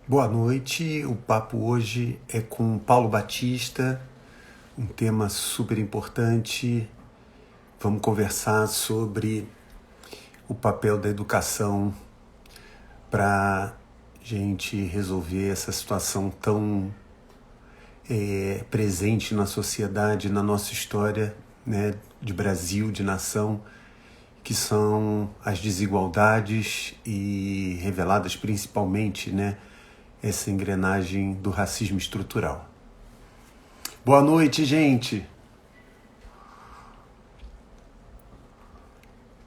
Boa noite. O papo hoje é com Paulo Batista, um tema super importante. Vamos conversar sobre o papel da educação para gente resolver essa situação tão presente na sociedade, na nossa história, né, de Brasil, de nação, que são as desigualdades e reveladas principalmente, né, essa engrenagem do racismo estrutural. Boa noite, gente.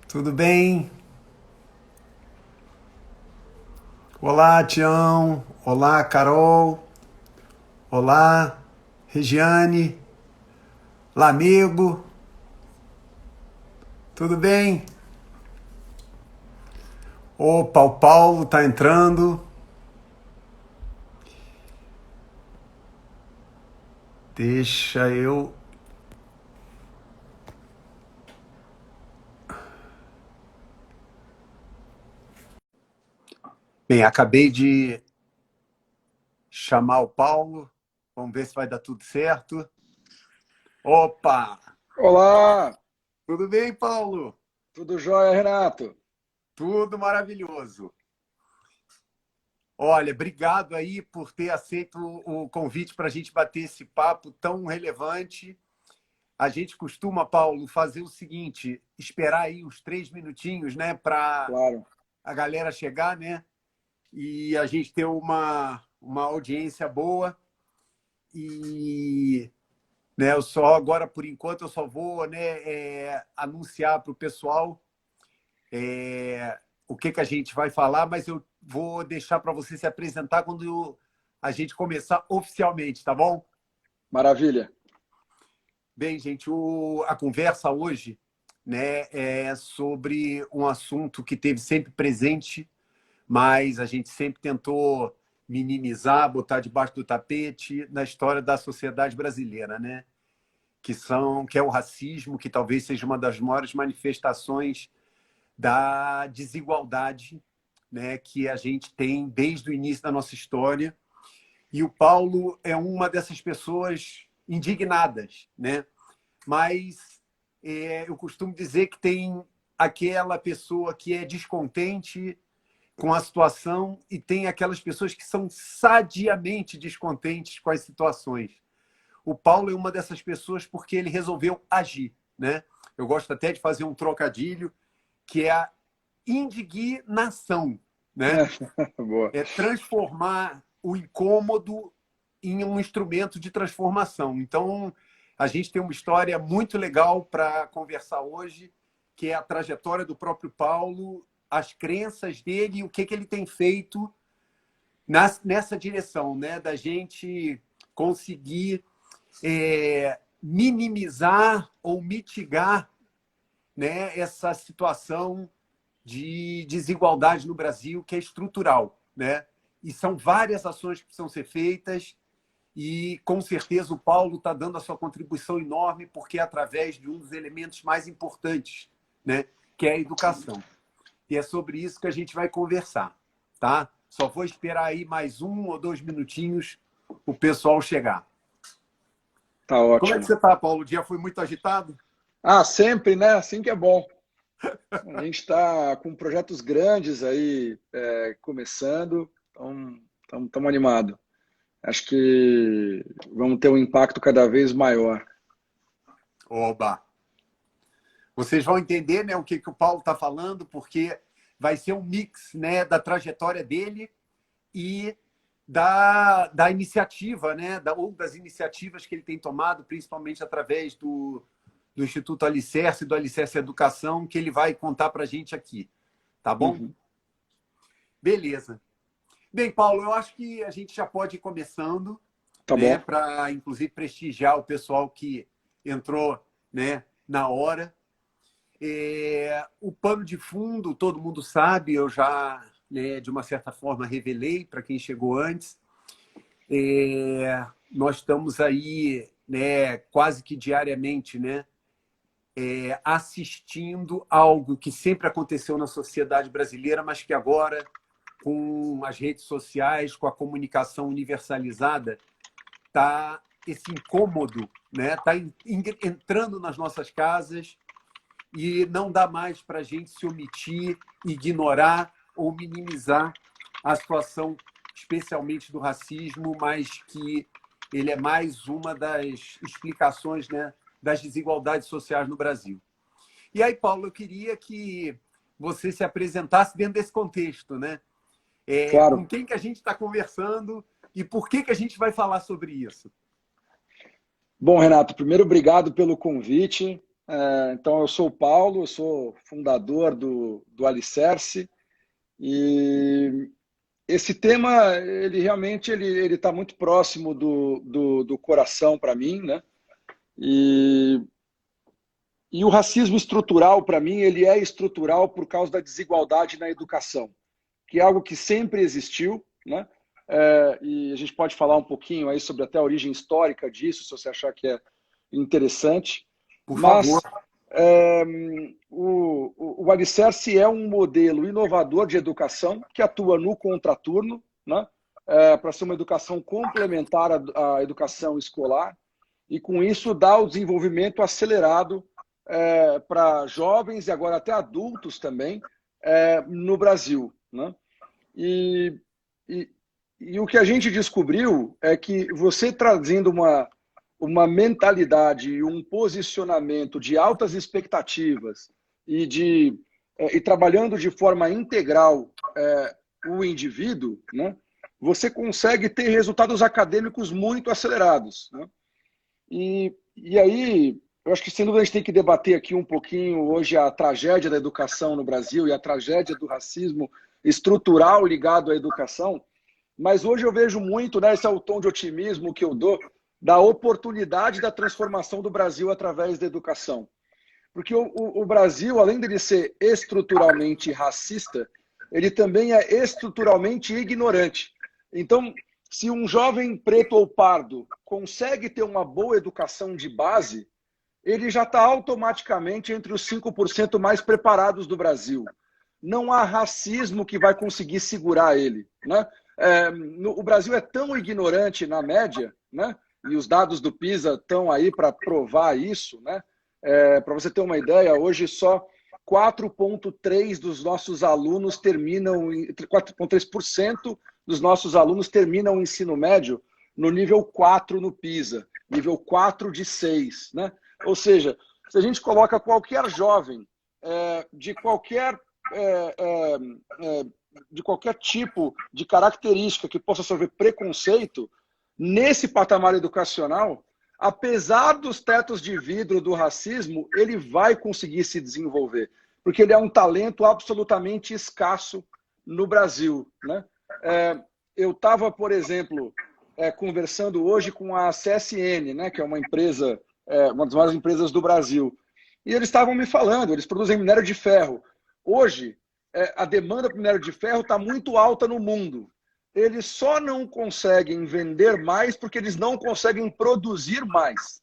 Tudo bem? Olá, Tião. Olá, Carol. Olá, Regiane. Lamego. Tudo bem? Opa, o Paulo tá entrando. Deixa eu... Bem, acabei de chamar o Paulo. Vamos ver se vai dar tudo certo. Opa! Olá, Tudo bem, Paulo? tudo jóia, Renato? Tudo maravilhoso. Olha, obrigado aí por ter aceito o convite para a gente bater esse papo tão relevante. A gente costuma, Paulo, fazer o seguinte, esperar aí uns 3 minutinhos, né, para Claro. a galera chegar, né, e a gente ter uma audiência boa. E, né, eu só agora, por enquanto, eu só vou, né, anunciar para o pessoal o que a gente vai falar, mas eu vou deixar para você se apresentar quando a gente começar oficialmente, tá bom? Maravilha. Bem, gente, a conversa hoje, né, é sobre um assunto que teve sempre presente, mas a gente sempre tentou minimizar, botar debaixo do tapete na história da sociedade brasileira, né? Que é o racismo, que talvez seja uma das maiores manifestações da desigualdade, né, que a gente tem desde o início da nossa história. E o Paulo é uma dessas pessoas indignadas, né? Mas eu costumo dizer que tem aquela pessoa que é descontente com a situação e tem aquelas pessoas que são sadiamente descontentes com as situações. O Paulo é uma dessas pessoas porque ele resolveu agir, né? Eu gosto até de fazer um trocadilho que é a indignação, né? Boa. É transformar o incômodo em um instrumento de transformação. Então, a gente tem uma história muito legal para conversar hoje, que é a trajetória do próprio Paulo, as crenças dele e o que ele tem feito nessa direção, né? Da gente conseguir minimizar ou mitigar, né, essa situação de desigualdade no Brasil que é estrutural, né? E são várias ações que precisam ser feitas e, com certeza, o Paulo está dando a sua contribuição enorme porque é através de um dos elementos mais importantes, né? Que é a educação. E é sobre isso que a gente vai conversar, tá? Só vou esperar aí mais 1 ou 2 minutinhos o pessoal chegar. Tá Como é que ótimo. você está, Paulo? O dia foi muito agitado? Ah, sempre, né? Assim que é bom. A gente está com projetos grandes aí começando, então estamos animados. Acho que vamos ter um impacto cada vez maior. Oba! Vocês vão entender, né, o que o Paulo está falando, porque vai ser um mix, né, da trajetória dele e da iniciativa, né, ou das iniciativas que ele tem tomado, principalmente através do Instituto Alicerce, do Alicerce Educação, que ele vai contar para a gente aqui. Tá bom? Uhum. Beleza. Bem, Paulo, eu acho que a gente já pode ir começando, Tá né, bom. para, inclusive, prestigiar o pessoal que entrou, né, na hora. O pano de fundo, todo mundo sabe, eu já, né, de uma certa forma, revelei para quem chegou antes. Nós estamos aí, né, quase que diariamente, né, assistindo algo que sempre aconteceu na sociedade brasileira, mas que agora com as redes sociais, com a comunicação universalizada, tá esse incômodo, né? Tá entrando nas nossas casas e não dá mais para a gente se omitir, ignorar ou minimizar a situação, especialmente do racismo, mas que ele é mais uma das explicações, né, das desigualdades sociais no Brasil. E aí, Paulo, eu queria que você se apresentasse dentro desse contexto, né? Claro. Com quem que a gente está conversando e por que a gente vai falar sobre isso? Bom, Renato, primeiro, obrigado pelo convite. Então, eu sou o Paulo, eu sou fundador do Alicerce, e esse tema, ele realmente ele está muito próximo do coração para mim, né? E o racismo estrutural, para mim, ele é estrutural por causa da desigualdade na educação, que é algo que sempre existiu, né? E a gente pode falar um pouquinho aí sobre até a origem histórica disso, se você achar que é interessante. Por Mas favor. o Alicerce é um modelo inovador de educação que atua no contraturno, né? Para ser uma educação complementar à educação escolar, e com isso dá o desenvolvimento acelerado para jovens e agora até adultos também no Brasil, né? E o que a gente descobriu é que você trazendo uma mentalidade e um posicionamento de altas expectativas e trabalhando de forma integral o indivíduo, né, você consegue ter resultados acadêmicos muito acelerados, né? E aí, eu acho que sem dúvida a gente tem que debater aqui um pouquinho hoje a tragédia da educação no Brasil e a tragédia do racismo estrutural ligado à educação. Mas hoje eu vejo muito, né, esse é o tom de otimismo que eu dou, da oportunidade da transformação do Brasil através da educação. Porque o Brasil, além de ser estruturalmente racista, ele também é estruturalmente ignorante. Então, se um jovem preto ou pardo consegue ter uma boa educação de base, ele já está automaticamente entre os 5% mais preparados do Brasil. Não há racismo que vai conseguir segurar ele, né? O Brasil é tão ignorante na média, né? E os dados do PISA estão aí para provar isso, né? Para você ter uma ideia, hoje só 4,3% dos nossos alunos terminam, 4,3% dos nossos alunos terminam o ensino médio no nível 4 no PISA, nível 4 de 6, né? Ou seja, se a gente coloca qualquer jovem de qualquer tipo de característica que possa sofrer preconceito, nesse patamar educacional, apesar dos tetos de vidro do racismo, ele vai conseguir se desenvolver, porque ele é um talento absolutamente escasso no Brasil, né? Eu estava, por exemplo, conversando hoje com a CSN, né, que é uma empresa, uma das maiores empresas do Brasil, e eles estavam me falando, eles produzem minério de ferro. Hoje, a demanda por minério de ferro está muito alta no mundo. Eles só não conseguem vender mais porque eles não conseguem produzir mais.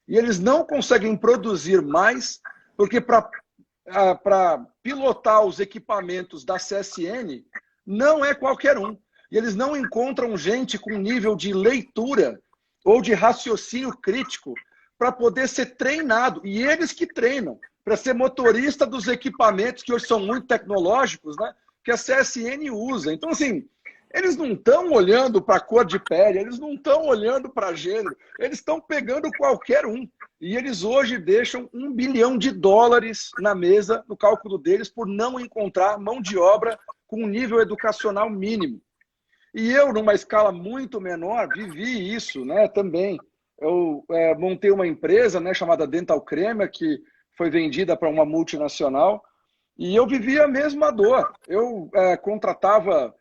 E eles não conseguem produzir mais porque para pilotar os equipamentos da CSN não é qualquer um. E eles não encontram gente com nível de leitura ou de raciocínio crítico para poder ser treinado. E eles que treinam para ser motorista dos equipamentos que hoje são muito tecnológicos, né, que a CSN usa. Então, assim, eles não estão olhando para a cor de pele, eles não estão olhando para gênero, eles estão pegando qualquer um. E eles hoje deixam $1 bilhão na mesa, no cálculo deles, por não encontrar mão de obra com um nível educacional mínimo. E eu, numa escala muito menor, vivi isso, né, também. Eu montei uma empresa, né, chamada Dental Crema, que foi vendida para uma multinacional, e eu vivia a mesma dor. Eu contratava...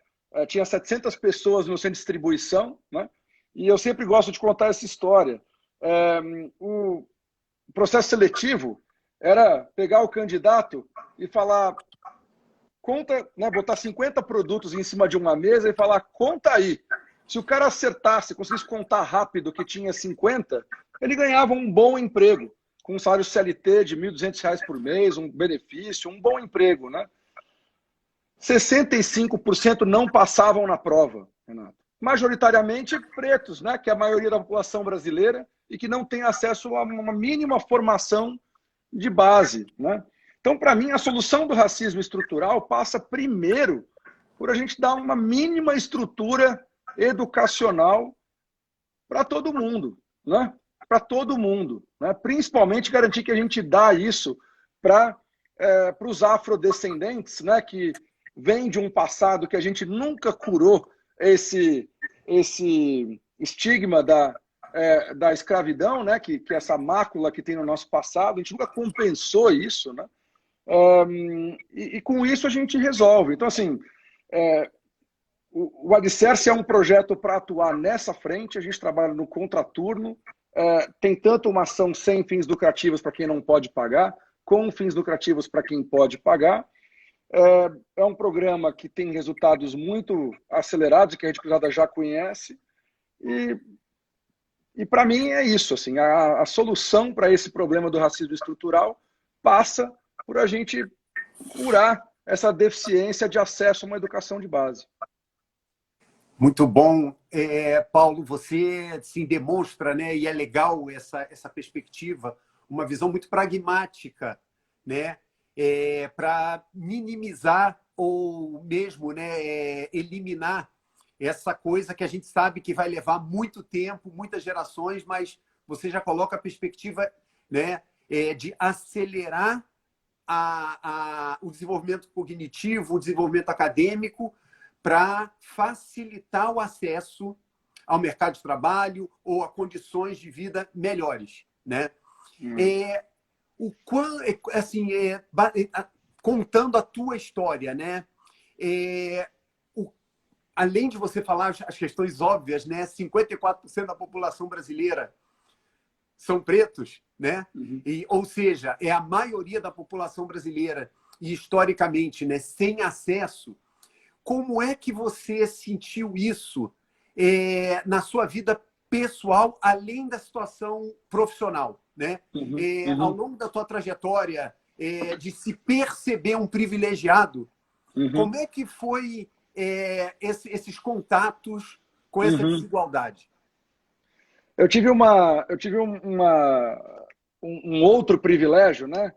tinha 700 pessoas no centro de distribuição, né? E eu sempre gosto de contar essa história. O processo seletivo era pegar o candidato e falar, conta, né, botar 50 produtos em cima de uma mesa e falar, conta aí. Se o cara acertasse, conseguisse contar rápido que tinha 50, ele ganhava um bom emprego, com um salário CLT de R$ 1.200 por mês, um benefício, um bom emprego, né? 65% não passavam na prova, Renato. Majoritariamente pretos, né, que é a maioria da população brasileira e que não tem acesso a uma mínima formação de base, né? Então, para mim, a solução do racismo estrutural passa primeiro por a gente dar uma mínima estrutura educacional para todo mundo, né? Para todo mundo, né? Principalmente garantir que a gente dá isso para os afrodescendentes, né? Que vem de um passado que a gente nunca curou esse estigma da escravidão, né? Que essa mácula que tem no nosso passado, a gente nunca compensou isso, né? E com isso a gente resolve. Então, assim, o Alicerce é um projeto para atuar nessa frente. A gente trabalha no contraturno. Tem tanto uma ação sem fins lucrativos para quem não pode pagar, com fins lucrativos para quem pode pagar. É um programa que tem resultados muito acelerados, que a Rede Cruzada já conhece. E para mim é isso. Assim, a solução para esse problema do racismo estrutural passa por a gente curar essa deficiência de acesso a uma educação de base. Muito bom. Paulo, você assim, demonstra, né, e é legal essa perspectiva, uma visão muito pragmática, né, para minimizar ou mesmo, né, eliminar essa coisa que a gente sabe que vai levar muito tempo, muitas gerações, mas você já coloca a perspectiva, né, de acelerar o desenvolvimento cognitivo, o desenvolvimento acadêmico, para facilitar o acesso ao mercado de trabalho ou a condições de vida melhores, né? Assim, contando a tua história, né? Além de você falar as questões óbvias, né? 54% da população brasileira são pretos, né? Ou seja, é a maioria da população brasileira e historicamente, né, sem acesso. Como é que você sentiu isso na sua vida pessoal, além da situação profissional, né? Ao longo da tua trajetória de se perceber um privilegiado, como é que foi esses contatos com essa desigualdade? Eu tive um outro privilégio, né?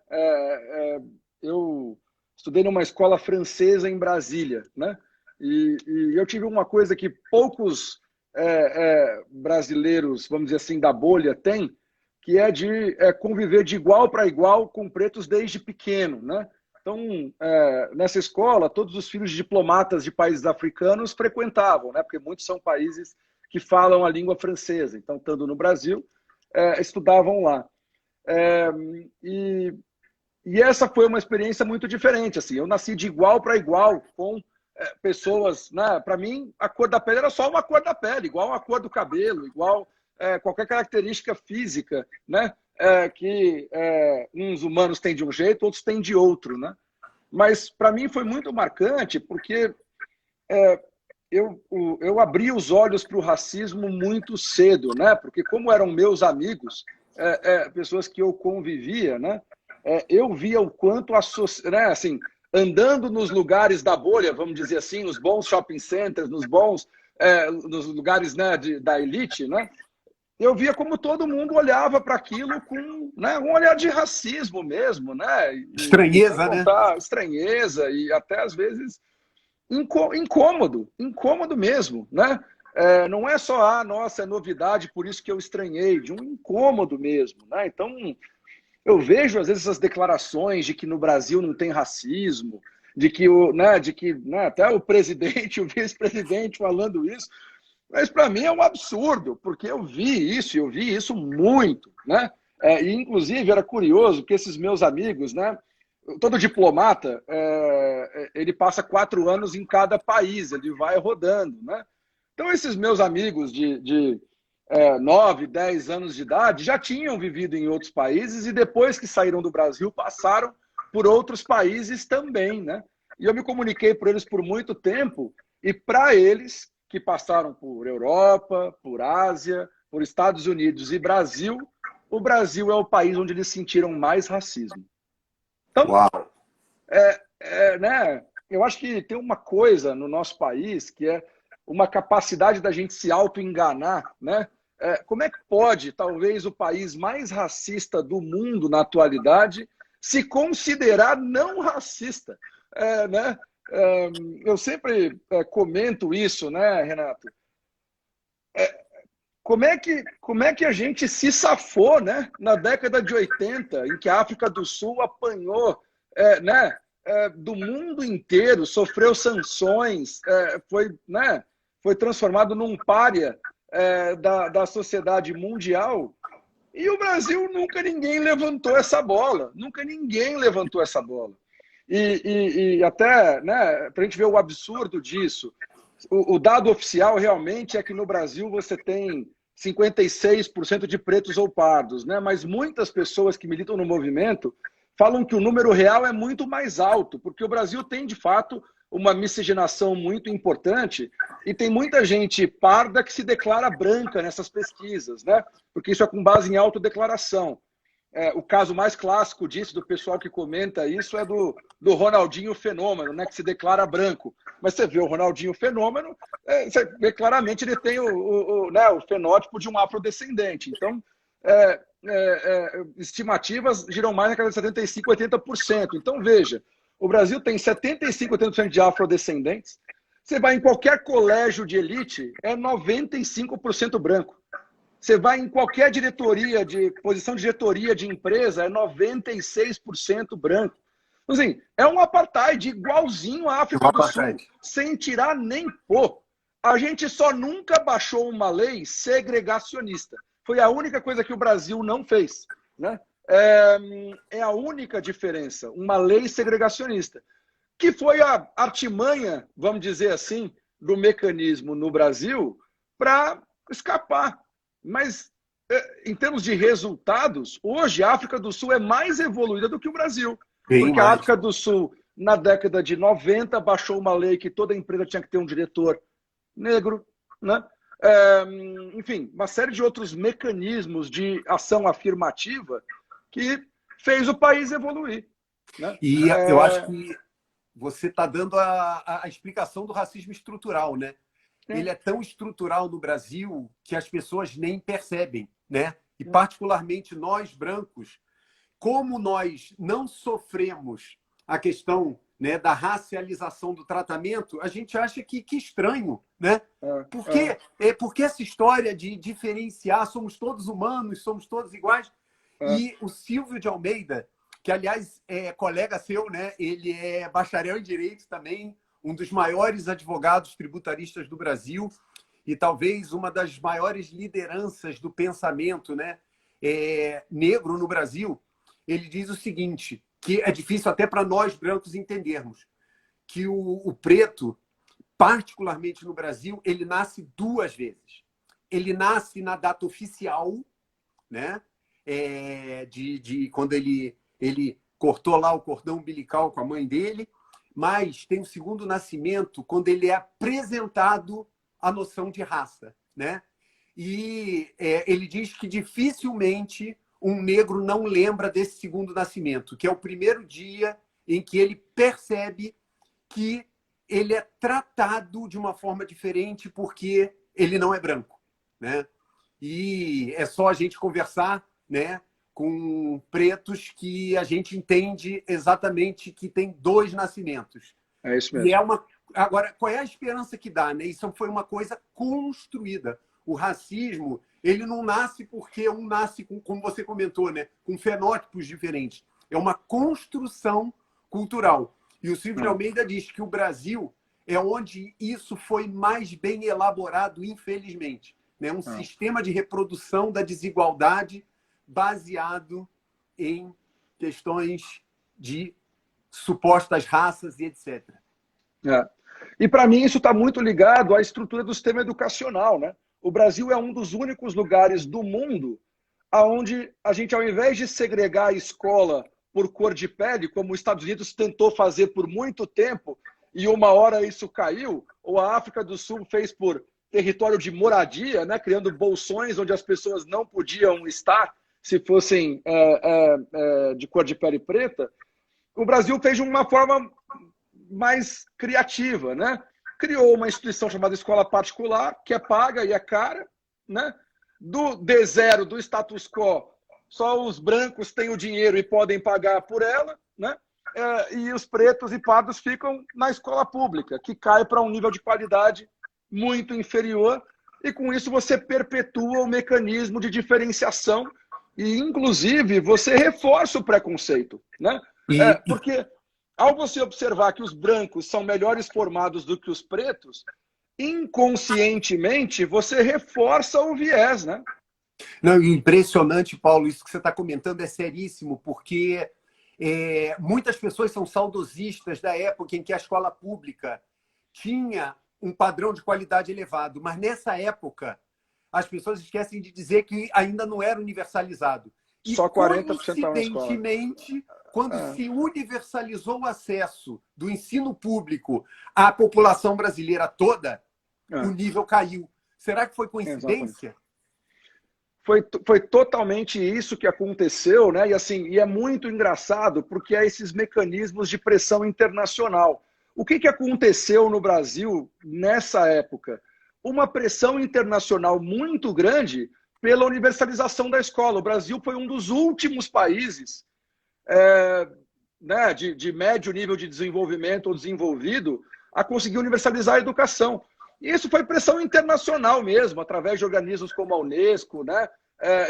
Eu estudei numa escola francesa em Brasília, né? E eu tive uma coisa que poucos brasileiros, vamos dizer assim, da bolha têm, que é de conviver de igual para igual com pretos desde pequeno, né? Então, nessa escola, todos os filhos de diplomatas de países africanos frequentavam, né? Porque muitos são países que falam a língua francesa. Então, estando no Brasil, estudavam lá. E essa foi uma experiência muito diferente. Assim, eu nasci de igual para igual com pessoas, né? Para mim, a cor da pele era só uma cor da pele, igual a cor do cabelo, igual qualquer característica física, né? Que uns humanos têm de um jeito, outros têm de outro, né? Mas para mim foi muito marcante porque eu abri os olhos para o racismo muito cedo, né? Porque como eram meus amigos, pessoas que eu convivia, né? Eu via o quanto né? Assim, andando nos lugares da bolha, vamos dizer assim, nos bons shopping centers, nos lugares, né, da elite, né? Eu via como todo mundo olhava para aquilo com, né, um olhar de racismo mesmo, né? Estranheza, né? Estranheza e até às vezes incômodo mesmo, né? Não é só, nossa, é novidade, por isso que eu estranhei, de um incômodo mesmo, né? Então, eu vejo às vezes essas declarações de que no Brasil não tem racismo, de que até o presidente, o vice-presidente falando isso, mas para mim é um absurdo, porque eu vi isso muito, né? E inclusive era curioso que esses meus amigos, né? Todo diplomata, ele passa 4 anos em cada país, ele vai rodando, né? Então esses meus amigos de 9, 10 anos de idade já tinham vivido em outros países e depois que saíram do Brasil passaram por outros países também, né? E eu me comuniquei por eles por muito tempo e para eles que passaram por Europa, por Ásia, por Estados Unidos e Brasil, o Brasil é o país onde eles sentiram mais racismo. Então, Uau. né? eu acho que tem uma coisa no nosso país que é uma capacidade da gente se auto-enganar, né? Como é que pode, talvez, o país mais racista do mundo na atualidade se considerar não racista? Né? Eu sempre comento isso, né, Renato? Como é que a gente se safou, né, na década de 80, em que a África do Sul apanhou, né, do mundo inteiro, sofreu sanções, né, foi transformado num pária da sociedade mundial, e o Brasil nunca ninguém levantou essa bola, nunca ninguém levantou essa bola. E até, né, para a gente ver o absurdo disso, o dado oficial realmente é que no Brasil você tem 56% de pretos ou pardos, né? Mas muitas pessoas que militam no movimento falam que o número real é muito mais alto, porque o Brasil tem, de fato, uma miscigenação muito importante e tem muita gente parda que se declara branca nessas pesquisas, né? Porque isso é com base em autodeclaração. O caso mais clássico disso, do pessoal que comenta isso, é do Ronaldinho Fenômeno, né, que se declara branco. Mas você vê o Ronaldinho Fenômeno, você vê claramente ele tem né, o fenótipo de um afrodescendente. Então, estimativas giram mais na casa de 75%, 80%. Então, veja, o Brasil tem 75%, 80% de afrodescendentes. Você vai em qualquer colégio de elite, é 95% branco. Você vai em qualquer diretoria, posição de diretoria de empresa, é 96% branco. Assim, é um apartheid igualzinho à África do Sul, sem tirar nem pôr. A gente só nunca baixou uma lei segregacionista. Foi a única coisa que o Brasil não fez, né? É a única diferença, uma lei segregacionista, que foi a artimanha, vamos dizer assim, do mecanismo no Brasil para escapar. Mas, em termos de resultados, hoje a África do Sul é mais evoluída do que o Brasil. Porque a África do Sul, na década de 90, baixou uma lei que toda empresa tinha que ter um diretor negro, né? Enfim, uma série de outros mecanismos de ação afirmativa que fez o país evoluir, né? E eu acho que você está dando a explicação do racismo estrutural, né? Ele é tão estrutural no Brasil que as pessoas nem percebem, né? E particularmente nós brancos, como nós não sofremos a questão, né, da racialização do tratamento, a gente acha que estranho, né? Porque essa história de diferenciar, somos todos humanos, somos todos iguais. E o Silvio de Almeida, que aliás é colega seu, né? Ele é bacharel em Direito também, um dos maiores advogados tributaristas do Brasil e talvez uma das maiores lideranças do pensamento, né, negro no Brasil. Ele diz o seguinte, que é difícil até para nós brancos entendermos, que o preto, particularmente no Brasil, ele nasce duas vezes. Ele nasce na data oficial, né, quando ele cortou lá o cordão umbilical com a mãe dele, mas tem o segundo nascimento quando ele é apresentado a noção de raça, né? E ele diz que dificilmente um negro não lembra desse segundo nascimento, que é o primeiro dia em que ele percebe que ele é tratado de uma forma diferente porque ele não é branco, né? E é só a gente conversar, né, com pretos que a gente entende exatamente que tem dois nascimentos. É isso mesmo. E agora, qual é a esperança que dá, né? Isso foi uma coisa construída. O racismo, ele não nasce porque um nasce, como você comentou, né, com fenótipos diferentes. É uma construção cultural. E o Silvio de Almeida diz que o Brasil é onde isso foi mais bem elaborado, infelizmente, né? Um sistema de reprodução da desigualdade baseado em questões de supostas raças e etc. E para mim isso está muito ligado à estrutura do sistema educacional, né? O Brasil é um dos únicos lugares do mundo onde a gente, ao invés de segregar a escola por cor de pele, como os Estados Unidos tentou fazer por muito tempo, e uma hora isso caiu, ou a África do Sul fez por território de moradia, né? Criando bolsões onde as pessoas não podiam estar, se fossem de cor de pele preta, o Brasil fez de uma forma mais criativa, né? Criou uma instituição chamada escola particular, que é paga e é cara, né? Do D0, do status quo, só os brancos têm o dinheiro e podem pagar por ela, né? E os pretos e pardos ficam na escola pública, que cai para um nível de qualidade muito inferior, e com isso você perpetua o mecanismo de diferenciação e, inclusive, você reforça o preconceito, né? Porque ao você observar que os brancos são melhores formados do que os pretos, inconscientemente você reforça o viés, né? Não, impressionante, Paulo, isso que você está comentando é seríssimo, porque muitas pessoas são saudosistas da época em que a escola pública tinha um padrão de qualidade elevado, mas nessa época as pessoas esquecem de dizer que ainda não era universalizado. E só 40% estavam na escola. coincidentemente, quando se universalizou o acesso do ensino público à população brasileira toda, o nível caiu. Será que foi coincidência? Foi totalmente isso que aconteceu, né? E assim, e é muito engraçado porque há esses mecanismos de pressão internacional. O que aconteceu no Brasil nessa época? Uma pressão internacional muito grande pela universalização da escola. O Brasil foi um dos últimos países né, de médio nível de desenvolvimento ou desenvolvido a conseguir universalizar a educação. E isso foi pressão internacional mesmo, através de organismos como a Unesco, né,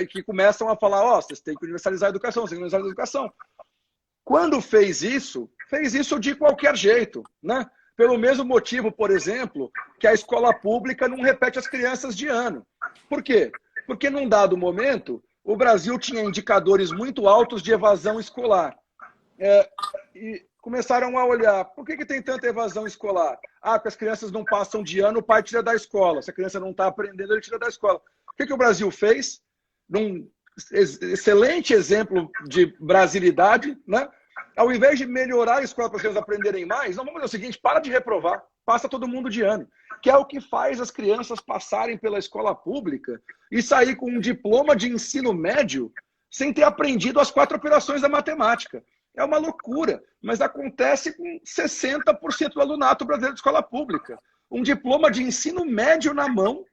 que começam a falar, vocês têm que universalizar a educação, vocês têm que universalizar a educação. Quando fez isso de qualquer jeito, né? Pelo mesmo motivo, por exemplo, que a escola pública não repete as crianças de ano. Por quê? Porque num dado momento, o Brasil tinha indicadores muito altos de evasão escolar. E começaram a olhar, por que tem tanta evasão escolar? Porque as crianças não passam de ano, o pai tira da escola. Se a criança não está aprendendo, ele tira da escola. O que o Brasil fez? Num excelente exemplo de brasilidade, né? Ao invés de melhorar a escola para as crianças aprenderem mais, não, vamos fazer o seguinte, para de reprovar, passa todo mundo de ano. Que é o que faz as crianças passarem pela escola pública e sair com um diploma de ensino médio sem ter aprendido as 4 operações da matemática. É uma loucura, mas acontece com 60% do alunato brasileiro de escola pública. Um diploma de ensino médio na mão,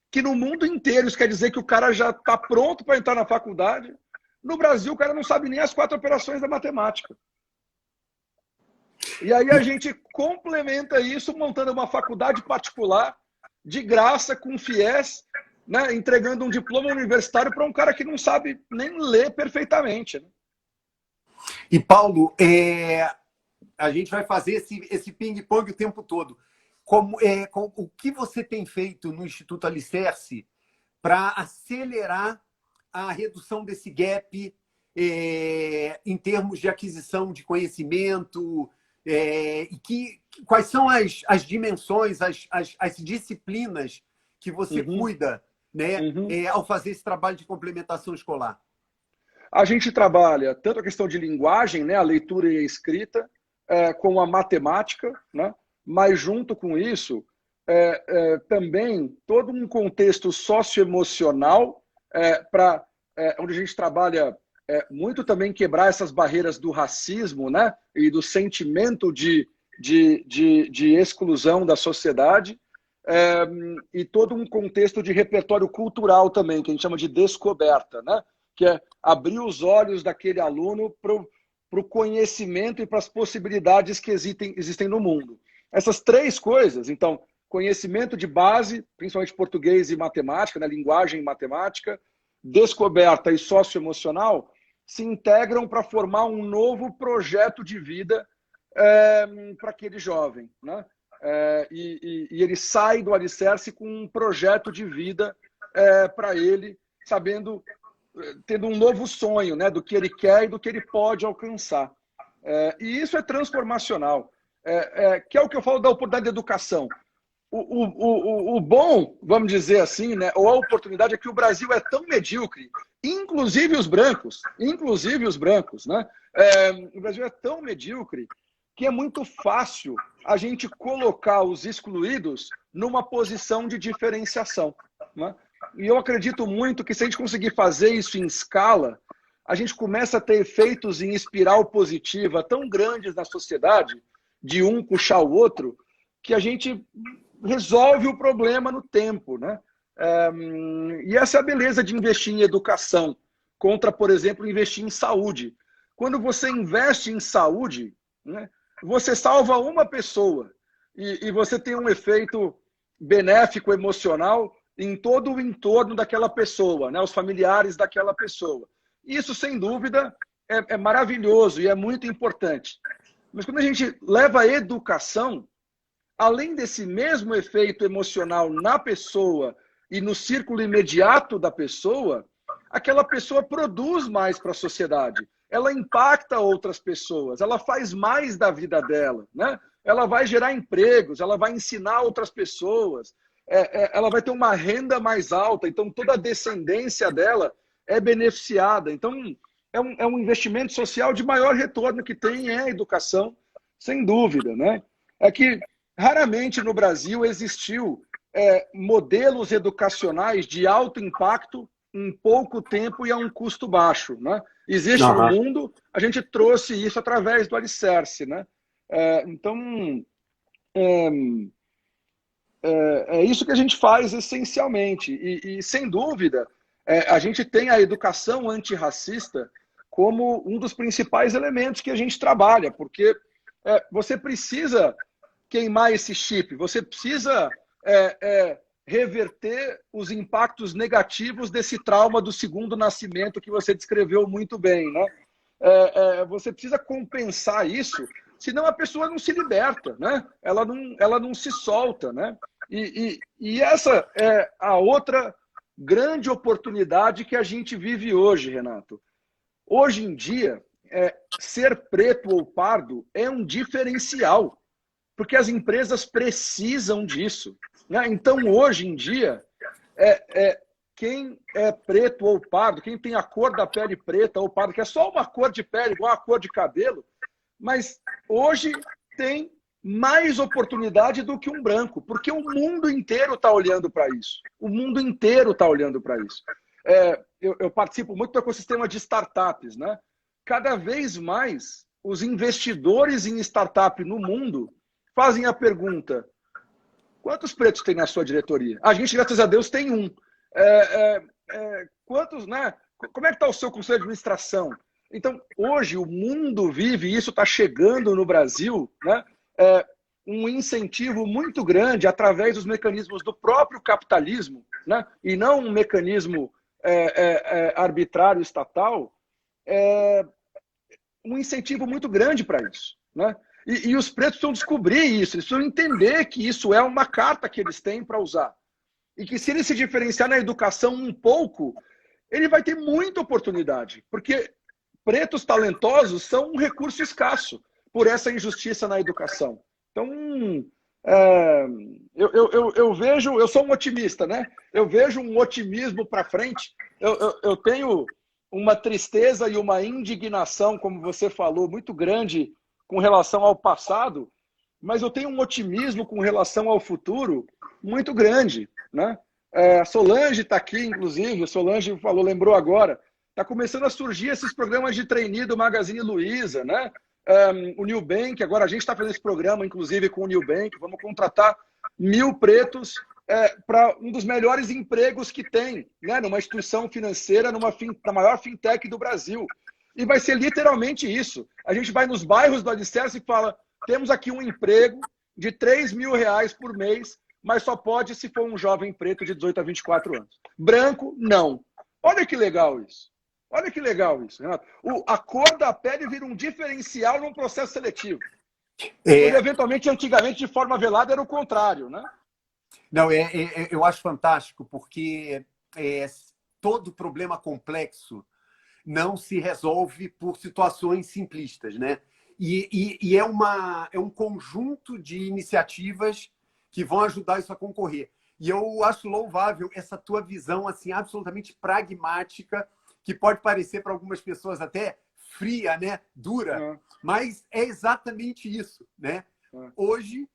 que no mundo inteiro isso quer dizer que o cara já está pronto para entrar na faculdade. No Brasil, o cara não sabe nem as 4 operações da matemática. E aí a gente complementa isso montando uma faculdade particular, de graça, com FIES, né, entregando um diploma universitário para um cara que não sabe nem ler perfeitamente. Né? E, Paulo, a gente vai fazer esse ping-pong o tempo todo. O que você tem feito no Instituto Alicerce para acelerar a redução desse gap em termos de aquisição de conhecimento, quais são as dimensões, as disciplinas que você cuida, né, ao fazer esse trabalho de complementação escolar? A gente trabalha tanto a questão de linguagem, né, a leitura e a escrita, com a matemática, né, mas junto com isso, também todo um contexto socioemocional onde a gente trabalha muito também quebrar essas barreiras do racismo, né, e do sentimento de exclusão da sociedade, e todo um contexto de repertório cultural também, que a gente chama de descoberta, né, que é abrir os olhos daquele aluno para o conhecimento e para as possibilidades que existem no mundo. Essas 3 coisas, então, conhecimento de base, principalmente português e matemática, né, linguagem e matemática, descoberta e socioemocional, se integram para formar um novo projeto de vida para aquele jovem. Né? E ele sai do Alicerce com um projeto de vida para ele, tendo um novo sonho, né, do que ele quer e do que ele pode alcançar. E isso é transformacional. Que é o que eu falo da oportunidade de educação. O bom, vamos dizer assim, né, ou a oportunidade é que o Brasil é tão medíocre, inclusive os brancos, né? O Brasil é tão medíocre que é muito fácil a gente colocar os excluídos numa posição de diferenciação. Né? E eu acredito muito que se a gente conseguir fazer isso em escala, a gente começa a ter efeitos em espiral positiva tão grandes na sociedade, de um puxar o outro, que a gente resolve o problema no tempo, né? E essa é a beleza de investir em educação, contra, por exemplo, investir em saúde. Quando você investe em saúde, né, você salva uma pessoa e você tem um efeito benéfico, emocional em todo o entorno daquela pessoa, né, os familiares daquela pessoa. Isso, sem dúvida, é maravilhoso e é muito importante. Mas quando a gente leva a educação, além desse mesmo efeito emocional na pessoa e no círculo imediato da pessoa, aquela pessoa produz mais para a sociedade. Ela impacta outras pessoas, ela faz mais da vida dela, né? Ela vai gerar empregos, ela vai ensinar outras pessoas, ela vai ter uma renda mais alta, então toda a descendência dela é beneficiada. Então, é um investimento social de maior retorno que tem a educação, sem dúvida, né? É que raramente no Brasil existiu modelos educacionais de alto impacto em pouco tempo e a um custo baixo, né? Existe no mundo, a gente trouxe isso através do Alicerce, né? Então, é isso que a gente faz essencialmente. E sem dúvida, a gente tem a educação antirracista como um dos principais elementos que a gente trabalha, porque você precisa queimar esse chip, você precisa reverter os impactos negativos desse trauma do segundo nascimento que você descreveu muito bem, né? Você precisa compensar isso, senão a pessoa não se liberta, né? Ela não se solta, né? E essa é a outra grande oportunidade que a gente vive hoje, Renato. Hoje em dia, ser preto ou pardo é um diferencial, porque as empresas precisam disso, né? Então, hoje em dia, quem é preto ou pardo, quem tem a cor da pele preta ou pardo, que é só uma cor de pele, igual a cor de cabelo, mas hoje tem mais oportunidade do que um branco, porque o mundo inteiro está olhando para isso. O mundo inteiro está olhando para isso. Eu participo muito do ecossistema de startups, né? Cada vez mais, os investidores em startup no mundo fazem a pergunta: quantos pretos tem na sua diretoria? A gente, graças a Deus, tem um. Quantos, né? Como é que está o seu conselho de administração? Então, hoje, o mundo vive, e isso está chegando no Brasil, né? Um incentivo muito grande através dos mecanismos do próprio capitalismo, né? E não um mecanismo arbitrário estatal, um incentivo muito grande para isso, né? E os pretos precisam descobrir isso, eles precisam entender que isso é uma carta que eles têm para usar. E que se ele se diferenciar na educação um pouco, ele vai ter muita oportunidade. Porque pretos talentosos são um recurso escasso por essa injustiça na educação. Então, eu vejo, eu sou um otimista, né? Eu vejo um otimismo para frente. Eu tenho uma tristeza e uma indignação, como você falou, muito grande com relação ao passado, mas eu tenho um otimismo com relação ao futuro muito grande, né? A Solange está aqui, inclusive, a Solange falou, lembrou agora, está começando a surgir esses programas de trainee do Magazine Luiza, né? O New Bank, agora a gente está fazendo esse programa, inclusive com o New Bank, vamos contratar 1.000 pretos para um dos melhores empregos que tem, né? Numa instituição financeira, na maior fintech do Brasil. E vai ser literalmente isso. A gente vai nos bairros do Alicerce e fala, temos aqui um emprego de R$3.000 por mês, mas só pode se for um jovem preto de 18 a 24 anos. Branco, não. Olha que legal isso. Olha que legal isso, Renato. A cor da pele vira um diferencial num processo seletivo. Quando, eventualmente, antigamente, de forma velada, era o contrário, né? Não, eu acho fantástico, porque todo problema complexo não se resolve por situações simplistas, né? E é um conjunto de iniciativas que vão ajudar isso a concorrer. E eu acho louvável essa tua visão assim absolutamente pragmática, que pode parecer para algumas pessoas até fria, né? Dura, mas é exatamente isso, né? Hoje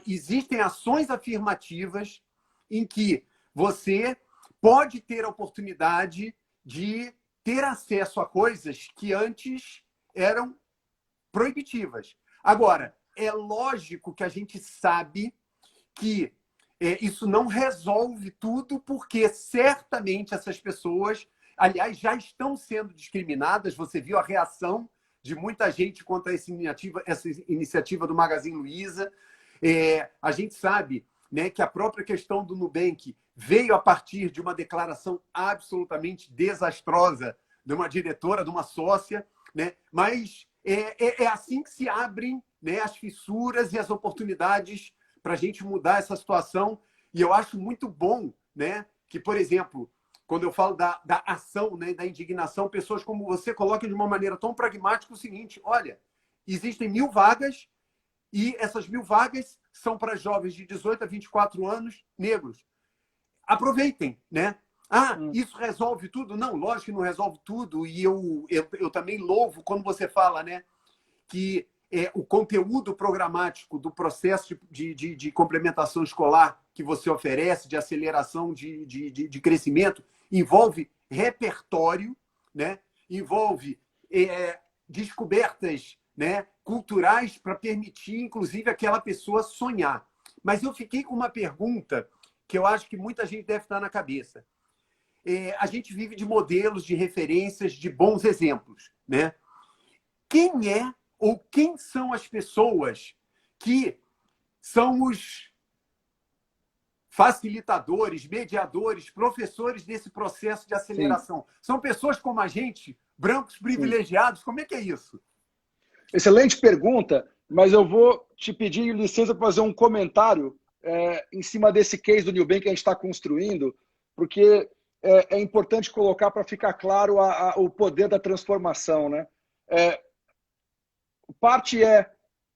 existem ações afirmativas em que você pode ter a oportunidade de ter acesso a coisas que antes eram proibitivas. Agora, é lógico que a gente sabe que isso não resolve tudo, porque certamente essas pessoas, aliás, já estão sendo discriminadas. Você viu a reação de muita gente contra essa iniciativa do Magazine Luiza. A gente sabe, né, que a própria questão do Nubank veio a partir de uma declaração absolutamente desastrosa de uma diretora, de uma sócia, né? Mas é assim que se abrem, né, as fissuras e as oportunidades para a gente mudar essa situação. E eu acho muito bom, né, que, por exemplo, quando eu falo da ação, né, da indignação, pessoas como você colocam de uma maneira tão pragmática o seguinte: olha, existem 1.000 vagas e essas 1.000 vagas são para jovens de 18 a 24 anos negros. Aproveitem, né? Isso resolve tudo? Não, lógico que não resolve tudo. E eu também louvo quando você fala, né, que o conteúdo programático do processo de complementação escolar que você oferece, de aceleração de crescimento, envolve repertório, né? Envolve descobertas, né, culturais para permitir, inclusive, aquela pessoa sonhar. Mas eu fiquei com uma pergunta que eu acho que muita gente deve estar na cabeça. A gente vive de modelos, de referências, de bons exemplos, né? Quem é ou quem são as pessoas que são os facilitadores, mediadores, professores desse processo de aceleração? Sim. São pessoas como a gente, brancos privilegiados? Sim. Como é que é isso? Excelente pergunta, mas eu vou te pedir licença para fazer um comentário em cima desse case do Nubank que a gente está construindo, porque é importante colocar para ficar claro o poder da transformação, né? Parte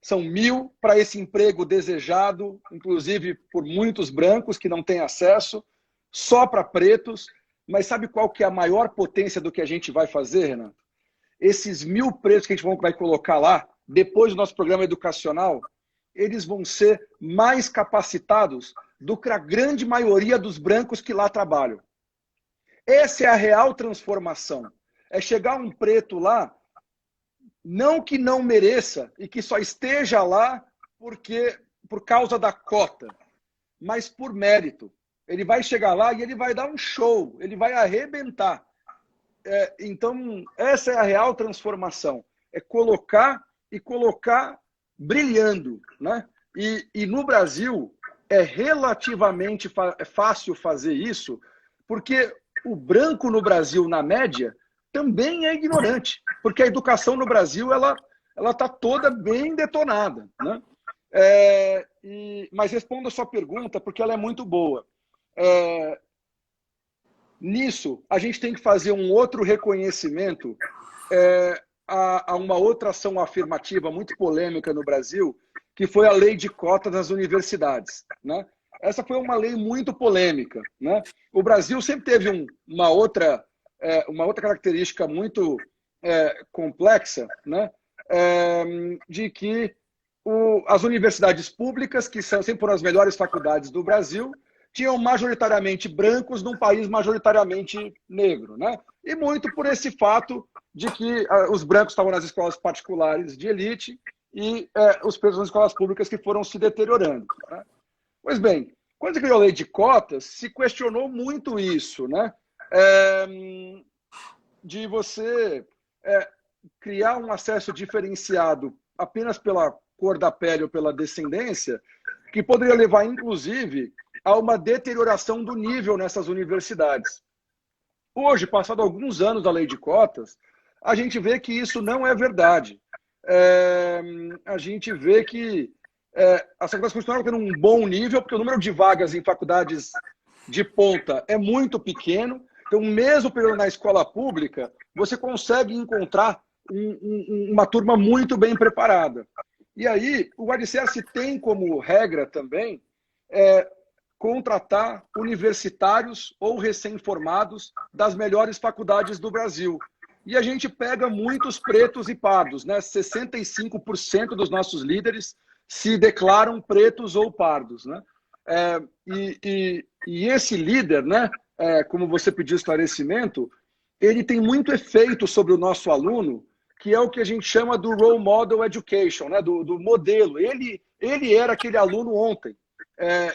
são 1.000 para esse emprego desejado, inclusive por muitos brancos que não têm acesso, só para pretos. Mas sabe qual que é a maior potência do que a gente vai fazer, Renato? Esses 1.000 pretos que a gente vai colocar lá, depois do nosso programa educacional, eles vão ser mais capacitados do que a grande maioria dos brancos que lá trabalham. Essa é a real transformação. É chegar um preto lá, não que não mereça e que só esteja lá por causa da cota, mas por mérito. Ele vai chegar lá e ele vai dar um show, ele vai arrebentar. Então, essa é a real transformação. É colocar brilhando, né? E no Brasil é relativamente fácil fazer isso, porque o branco no Brasil, na média, também é ignorante, porque a educação no Brasil ela está toda bem detonada, né? Mas respondo a sua pergunta, porque ela é muito boa. Nisso, a gente tem que fazer um outro reconhecimento a uma outra ação afirmativa muito polêmica no Brasil, que foi a lei de cotas nas universidades, né? Essa foi uma lei muito polêmica, né? O Brasil sempre teve uma outra característica muito complexa, né? De que as universidades públicas, que são sempre as melhores faculdades do Brasil, tinham majoritariamente brancos num país majoritariamente negro, né? E muito por esse fato de que os brancos estavam nas escolas particulares de elite e os pretos nas escolas públicas que foram se deteriorando, né? Pois bem, quando se criou a lei de cotas, se questionou muito isso, né? De você criar um acesso diferenciado apenas pela cor da pele ou pela descendência, que poderia levar, inclusive, a uma deterioração do nível nessas universidades. Hoje, passado alguns anos da lei de cotas, a gente vê que isso não é verdade. A gente vê que as faculdades continuaram tendo um bom nível, porque o número de vagas em faculdades de ponta é muito pequeno. Então, mesmo período na escola pública, você consegue encontrar uma turma muito bem preparada. E aí, o alicerce tem como regra também contratar universitários ou recém-formados das melhores faculdades do Brasil. E a gente pega muitos pretos e pardos, né? 65% dos nossos líderes se declaram pretos ou pardos, né? E esse líder, né? Como você pediu esclarecimento, ele tem muito efeito sobre o nosso aluno, que é o que a gente chama do role model education, né? do modelo. Ele era aquele aluno ontem.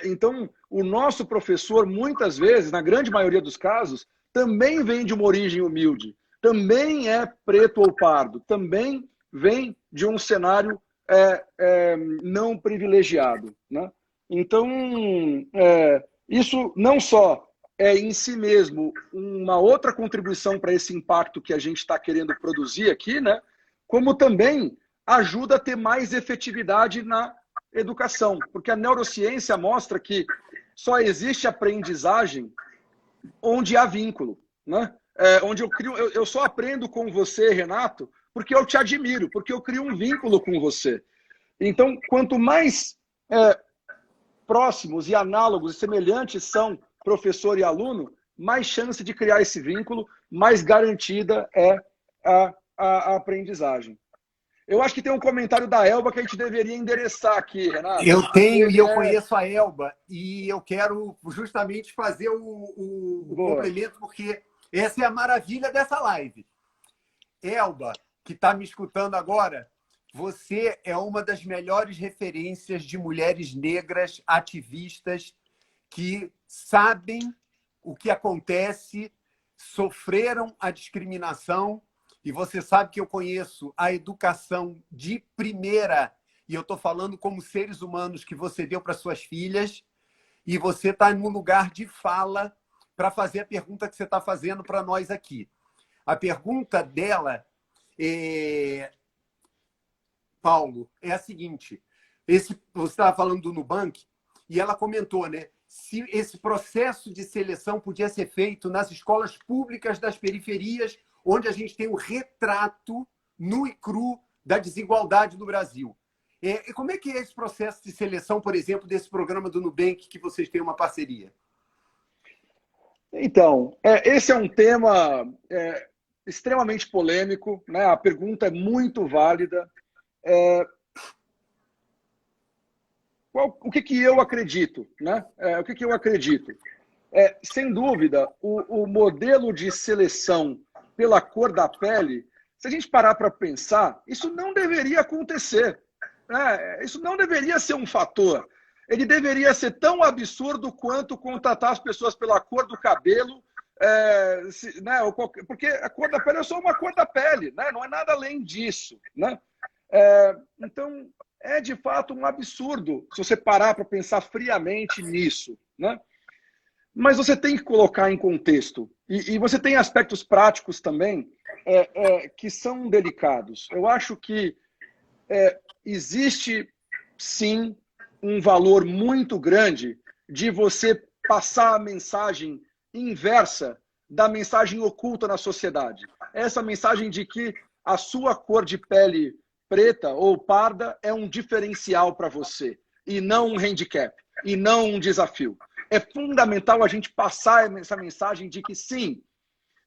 Então, o nosso professor, muitas vezes, na grande maioria dos casos, também vem de uma origem humilde, também é preto ou pardo, também vem de um cenário não privilegiado, né? Então, isso não só é em si mesmo uma outra contribuição para esse impacto que a gente está querendo produzir aqui, né? Como também ajuda a ter mais efetividade na educação, porque a neurociência mostra que só existe aprendizagem onde há vínculo, né? Onde eu só aprendo com você, Renato, porque eu te admiro, porque eu crio um vínculo com você. Então, quanto mais próximos e análogos e semelhantes são professor e aluno, mais chance de criar esse vínculo, mais garantida é a aprendizagem. Eu acho que tem um comentário da Elba que a gente deveria endereçar aqui, Renato. Eu tenho e eu conheço a Elba, e eu quero justamente fazer o complemento, porque essa é a maravilha dessa live. Elba, que está me escutando agora, você é uma das melhores referências de mulheres negras ativistas que sabem o que acontece, sofreram a discriminação, e você sabe que eu conheço a educação de primeira, e eu estou falando como seres humanos que você deu para suas filhas, e você está no lugar de fala para fazer a pergunta que você está fazendo para nós aqui. A pergunta dela, Paulo, é a seguinte. Você estava falando do Nubank, e ela comentou, né? Se esse processo de seleção podia ser feito nas escolas públicas das periferias, onde a gente tem um retrato nu e cru da desigualdade do Brasil. E como é que é esse processo de seleção, por exemplo, desse programa do Nubank que vocês têm uma parceria? Então, esse é um tema extremamente polêmico, né? A pergunta é muito válida. O que eu acredito, né? O que eu acredito? Sem dúvida, o modelo de seleção pela cor da pele, se a gente parar para pensar, isso não deveria acontecer, né? Isso não deveria ser um fator. Ele deveria ser tão absurdo quanto contratar as pessoas pela cor do cabelo, né? Porque a cor da pele é só uma cor da pele, né? Não é nada além disso, né? Então, é de fato um absurdo se você parar para pensar friamente nisso, né? Mas você tem que colocar em contexto. E você tem aspectos práticos também que são delicados. Eu acho que existe, sim, um valor muito grande de você passar a mensagem inversa da mensagem oculta na sociedade. Essa mensagem de que a sua cor de pele preta ou parda é um diferencial para você, e não um handicap, e não um desafio. É fundamental a gente passar essa mensagem de que sim,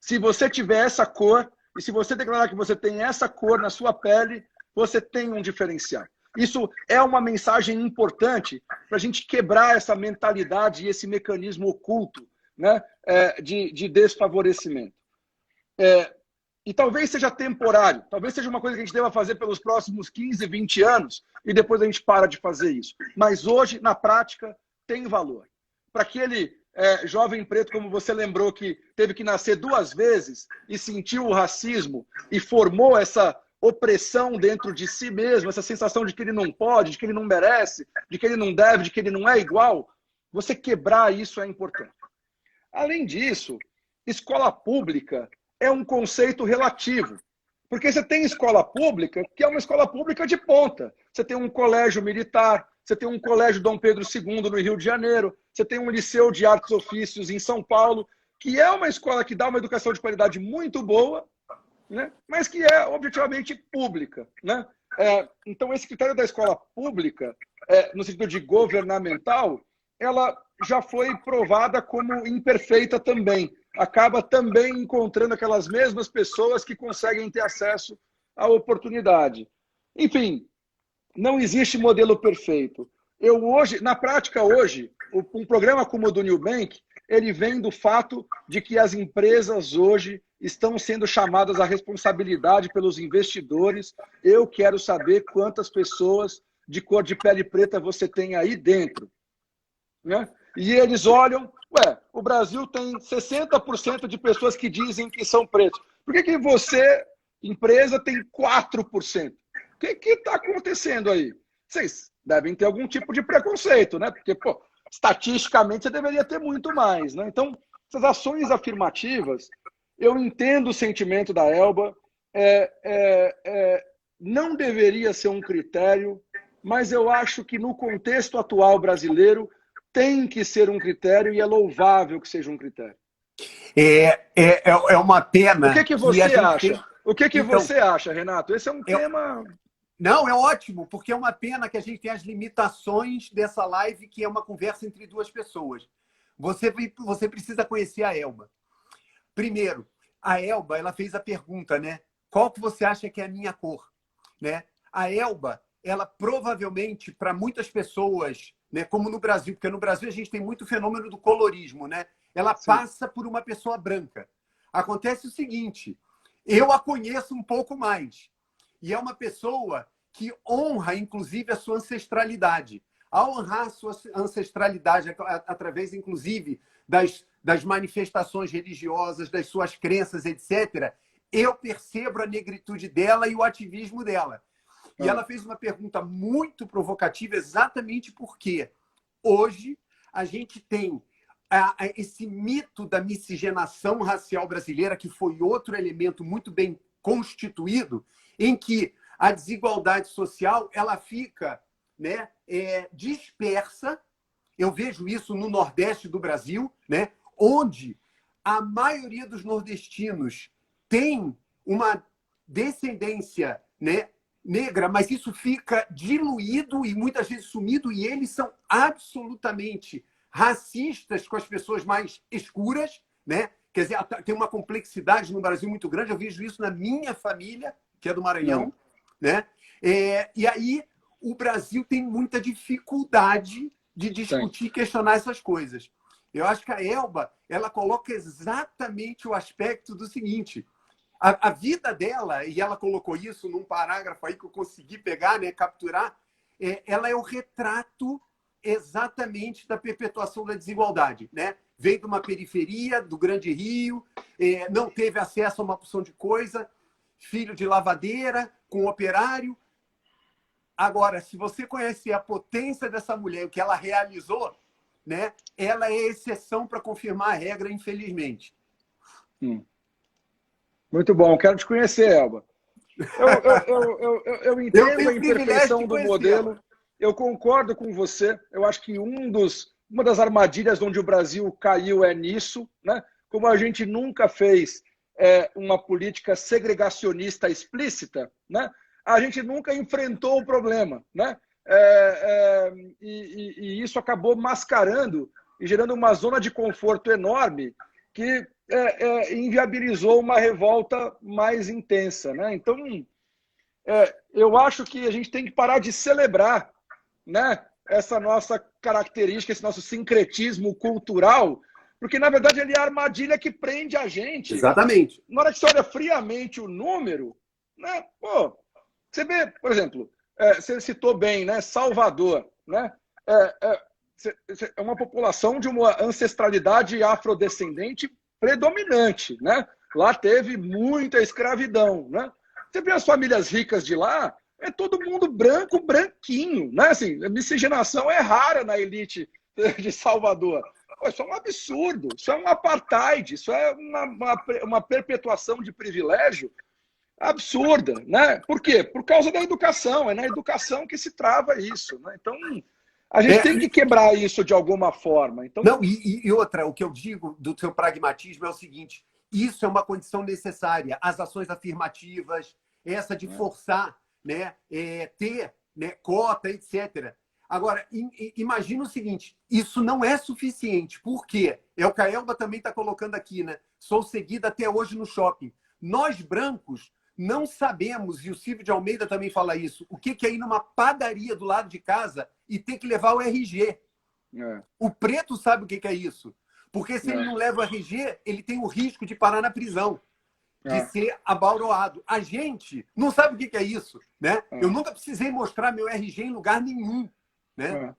se você tiver essa cor, e se você declarar que você tem essa cor na sua pele, você tem um diferencial. Isso é uma mensagem importante para a gente quebrar essa mentalidade e esse mecanismo oculto, né, de desfavorecimento. E talvez seja temporário, talvez seja uma coisa que a gente deva fazer pelos próximos 15, 20 anos, e depois a gente para de fazer isso. Mas hoje, na prática, tem valor. Para aquele jovem preto, como você lembrou, que teve que nascer 2 vezes e sentiu o racismo e formou essa opressão dentro de si mesmo, essa sensação de que ele não pode, de que ele não merece, de que ele não deve, de que ele não é igual, você quebrar isso é importante. Além disso, escola pública é um conceito relativo. Porque você tem escola pública, que é uma escola pública de ponta. Você tem um colégio militar, você tem um colégio Dom Pedro II no Rio de Janeiro, você tem um liceu de artes e ofícios em São Paulo, que é uma escola que dá uma educação de qualidade muito boa, né? Mas que é objetivamente pública, né? Então, esse critério da escola pública, no sentido de governamental, ela já foi provada como imperfeita também. Acaba também encontrando aquelas mesmas pessoas que conseguem ter acesso à oportunidade. Enfim, não existe modelo perfeito. Na prática hoje, um programa como o do Nubank, ele vem do fato de que as empresas hoje estão sendo chamadas à responsabilidade pelos investidores. Eu quero saber quantas pessoas de cor de pele preta você tem aí dentro. Né? E eles olham, o Brasil tem 60% de pessoas que dizem que são pretos. Por que você, empresa, tem 4%? O que está acontecendo aí? Vocês devem ter algum tipo de preconceito, né? Porque, estatisticamente, você deveria ter muito mais, né? Então, essas ações afirmativas, eu entendo o sentimento da Elba, não deveria ser um critério, mas eu acho que no contexto atual brasileiro tem que ser um critério e é louvável que seja um critério. É uma pena. O que você acha? O que então, você acha, Renato? Esse é um tema... Não, é ótimo, porque é uma pena que a gente tem as limitações dessa live, que é uma conversa entre duas pessoas. Você precisa conhecer a Elba. Primeiro, a Elba, ela fez a pergunta, né? Qual que você acha que é a minha cor? Né? A Elba, ela provavelmente, para muitas pessoas, né, como no Brasil, porque no Brasil a gente tem muito fenômeno do colorismo, né? Ela Sim. passa por uma pessoa branca. Acontece o seguinte, eu a conheço um pouco mais. E é uma pessoa que honra, inclusive, a sua ancestralidade. Ao honrar a sua ancestralidade, através, inclusive, das manifestações religiosas, das suas crenças, etc., eu percebo a negritude dela e o ativismo dela. E ela fez uma pergunta muito provocativa, exatamente porque hoje a gente tem esse mito da miscigenação racial brasileira, que foi outro elemento muito bem constituído, em que a desigualdade social ela fica, né, dispersa. Eu vejo isso no Nordeste do Brasil, né, onde a maioria dos nordestinos tem uma descendência, né, negra, mas isso fica diluído e muitas vezes sumido, e eles são absolutamente racistas com as pessoas mais escuras, né? Quer dizer, tem uma complexidade no Brasil muito grande. Eu vejo isso na minha família, que é do Maranhão, né? E aí o Brasil tem muita dificuldade de discutir e questionar essas coisas. Eu acho que a Elba, ela coloca exatamente o aspecto do seguinte: a vida dela, e ela colocou isso num parágrafo aí que eu consegui pegar, né, capturar, ela é o retrato exatamente da perpetuação da desigualdade, né? Veio de uma periferia do Grande Rio, não teve acesso a uma porção de coisa, filho de lavadeira, com operário. Agora, se você conhecer a potência dessa mulher, o que ela realizou, né, ela é exceção para confirmar a regra, infelizmente. Muito bom, quero te conhecer, Elba. Eu entendo a imperfeição do modelo, eu concordo com você, eu acho que uma das armadilhas onde o Brasil caiu é nisso, né? Como a gente nunca fez uma política segregacionista explícita, né? A gente nunca enfrentou o problema, né? E isso acabou mascarando e gerando uma zona de conforto enorme que inviabilizou uma revolta mais intensa, né? Então, eu acho que a gente tem que parar de celebrar, né, essa nossa característica, esse nosso sincretismo cultural, porque, na verdade, ele é a armadilha que prende a gente. Exatamente. Na hora que você olha friamente o número, né, você vê, por exemplo, você citou bem, né, Salvador, né, é uma população de uma ancestralidade afrodescendente predominante, né? Lá teve muita escravidão, né? Você vê as famílias ricas de lá, é todo mundo branco, branquinho, né? Assim, a miscigenação é rara na elite de Salvador. Isso é um absurdo, isso é um apartheid, isso é uma perpetuação de privilégio absurda, né? Por quê? Por causa da educação, é na educação que se trava isso, né? Então, a gente tem que quebrar isso de alguma forma. Então... Não, e outra, o que eu digo do seu pragmatismo é o seguinte: isso é uma condição necessária. As ações afirmativas, essa de forçar, né, ter, né, cota, etc. Agora, imagina o seguinte: isso não é suficiente. Por quê? É o que a Elba também está colocando aqui, né? Sou seguida até hoje no shopping. Nós, brancos, não sabemos, e o Silvio de Almeida também fala isso, o que é ir numa padaria do lado de casa e ter que levar o RG. O preto sabe o que é isso. Porque se ele não leva o RG, ele tem o risco de parar na prisão. de ser abauroado. A gente não sabe o que é isso, né? Eu nunca precisei mostrar meu RG em lugar nenhum, né?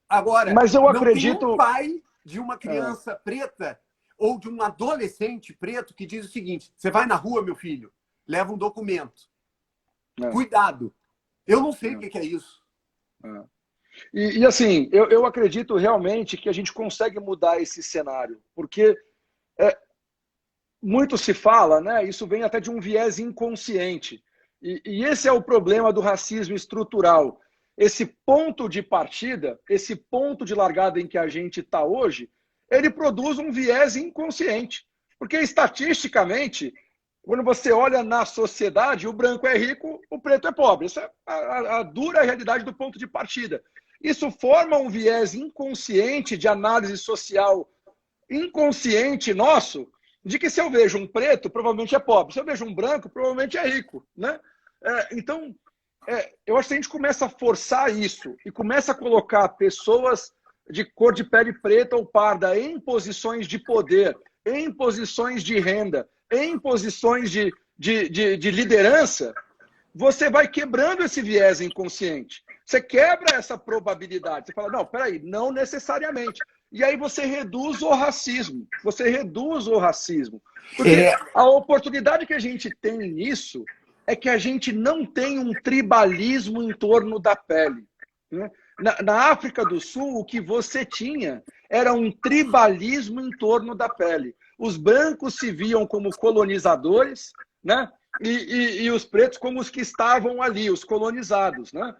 Agora, mas eu não acredito... tem um pai de uma criança preta ou de um adolescente preto que diz o seguinte: você vai na rua, meu filho, leva um documento. Cuidado. Eu não sei o que é isso. E assim, eu acredito realmente que a gente consegue mudar esse cenário, porque muito se fala, né? Isso vem até de um viés inconsciente. E esse é o problema do racismo estrutural. Esse ponto de partida, esse ponto de largada em que a gente está hoje, ele produz um viés inconsciente. Porque, estatisticamente, quando você olha na sociedade, o branco é rico, o preto é pobre. Essa é a dura realidade do ponto de partida. Isso forma um viés inconsciente de análise social inconsciente nosso, de que se eu vejo um preto, provavelmente é pobre. Se eu vejo um branco, provavelmente é rico, né? Então, eu acho que a gente começa a forçar isso e começa a colocar pessoas de cor de pele preta ou parda em posições de poder, em posições de renda, em posições de liderança, você vai quebrando esse viés inconsciente. Você quebra essa probabilidade. Você fala, não, peraí, não necessariamente. E aí você reduz o racismo. Você reduz o racismo. Porque a oportunidade que a gente tem nisso é que a gente não tem um tribalismo em torno da pele. Né? Na África do Sul, o que você tinha era um tribalismo em torno da pele. Os brancos se viam como colonizadores, né? E os pretos como os que estavam ali, os colonizados. Né?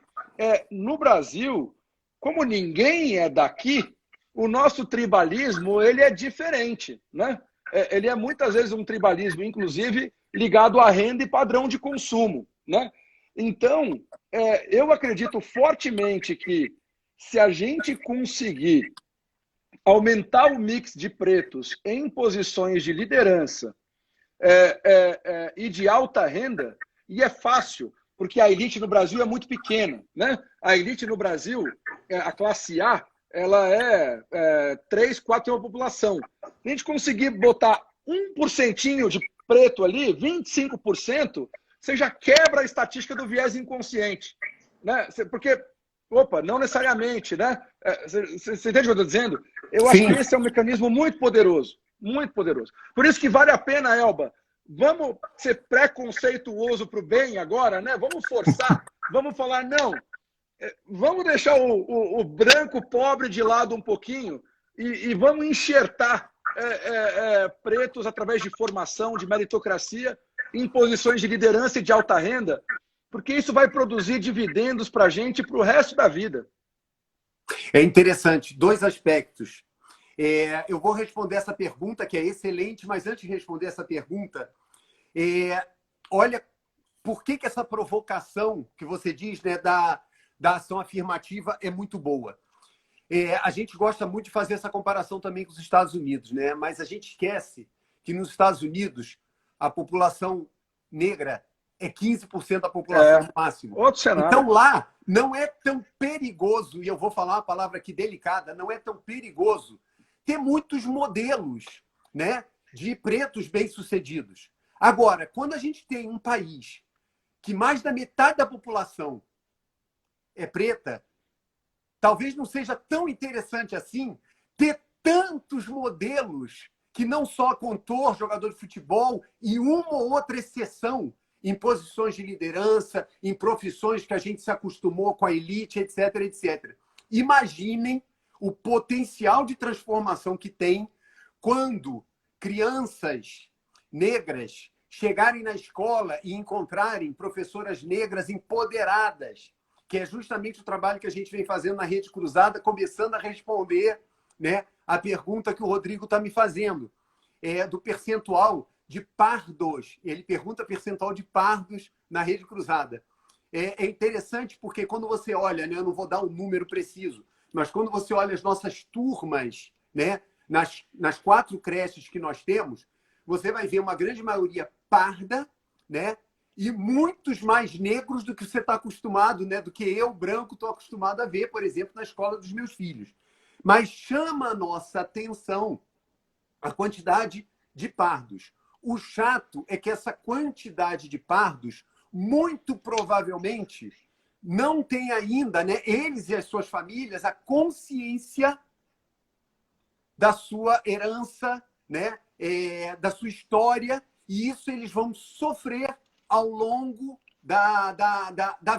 No Brasil, como ninguém é daqui, o nosso tribalismo ele é diferente. Né? Ele é muitas vezes um tribalismo, inclusive, ligado à renda e padrão de consumo. Né? Então, eu acredito fortemente que se a gente conseguir aumentar o mix de pretos em posições de liderança, e de alta renda, e é fácil, porque a elite no Brasil é muito pequena. Né? A elite no Brasil, a classe A, ela é 3, 4 da população. Se a gente conseguir botar 1% de preto ali, 25%, você já quebra a estatística do viés inconsciente. Né? Porque, não necessariamente, né? Você entende o que eu estou dizendo? Eu acho que esse é um mecanismo muito poderoso. Muito poderoso. Por isso que vale a pena, Elba, vamos ser preconceituoso para o bem agora, né? Vamos forçar, vamos falar, não, vamos deixar o branco pobre de lado um pouquinho e vamos enxertar pretos através de formação, de meritocracia, em posições de liderança e de alta renda, porque isso vai produzir dividendos para a gente para o resto da vida. É interessante, 2 aspectos. Eu vou responder essa pergunta, que é excelente, mas antes de responder essa pergunta, olha, por que essa provocação que você diz, né, da ação afirmativa é muito boa? A gente gosta muito de fazer essa comparação também com os Estados Unidos, né? Mas a gente esquece que nos Estados Unidos a população negra é 15% da população no máximo. Outro cenário. Então lá não é tão perigoso, e eu vou falar uma palavra aqui delicada, não é tão perigoso ter muitos modelos, né, de pretos bem-sucedidos. Agora, quando a gente tem um país que mais da metade da população é preta, talvez não seja tão interessante assim ter tantos modelos que não só cantor, jogador de futebol e uma ou outra exceção em posições de liderança, em profissões que a gente se acostumou com a elite, etc, etc. Imaginem o potencial de transformação que tem quando crianças negras chegarem na escola e encontrarem professoras negras empoderadas, que é justamente o trabalho que a gente vem fazendo na Rede Cruzada, começando a responder, né, a pergunta que o Rodrigo está me fazendo, do percentual de pardos. Ele pergunta percentual de pardos na Rede Cruzada. É interessante porque quando você olha, né, eu não vou dar um número preciso, mas quando você olha as nossas turmas, né, nas 4 creches que nós temos, você vai ver uma grande maioria parda, né, e muitos mais negros do que você está acostumado, né, do que eu, branco, estou acostumado a ver, por exemplo, na escola dos meus filhos. Mas chama a nossa atenção a quantidade de pardos. O chato é que essa quantidade de pardos, muito provavelmente, não tem ainda, né, eles e as suas famílias, a consciência da sua herança, né, da sua história, e isso eles vão sofrer ao longo da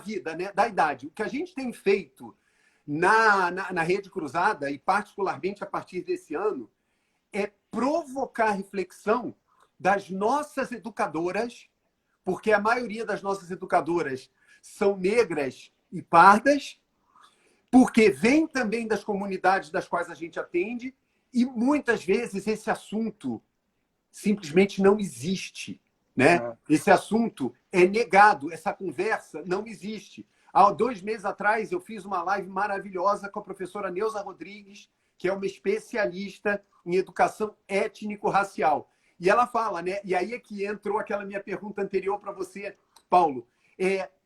vida, né, da idade. O que a gente tem feito na Rede Cruzada, e particularmente a partir desse ano, é provocar reflexão das nossas educadoras, porque a maioria das nossas educadoras são negras e pardas, porque vem também das comunidades das quais a gente atende, e muitas vezes esse assunto simplesmente não existe, né? Esse assunto é negado, essa conversa não existe. Há 2 meses atrás, eu fiz uma live maravilhosa com a professora Neuza Rodrigues, que é uma especialista em educação étnico-racial. E ela fala, né? E aí é que entrou aquela minha pergunta anterior para você, Paulo.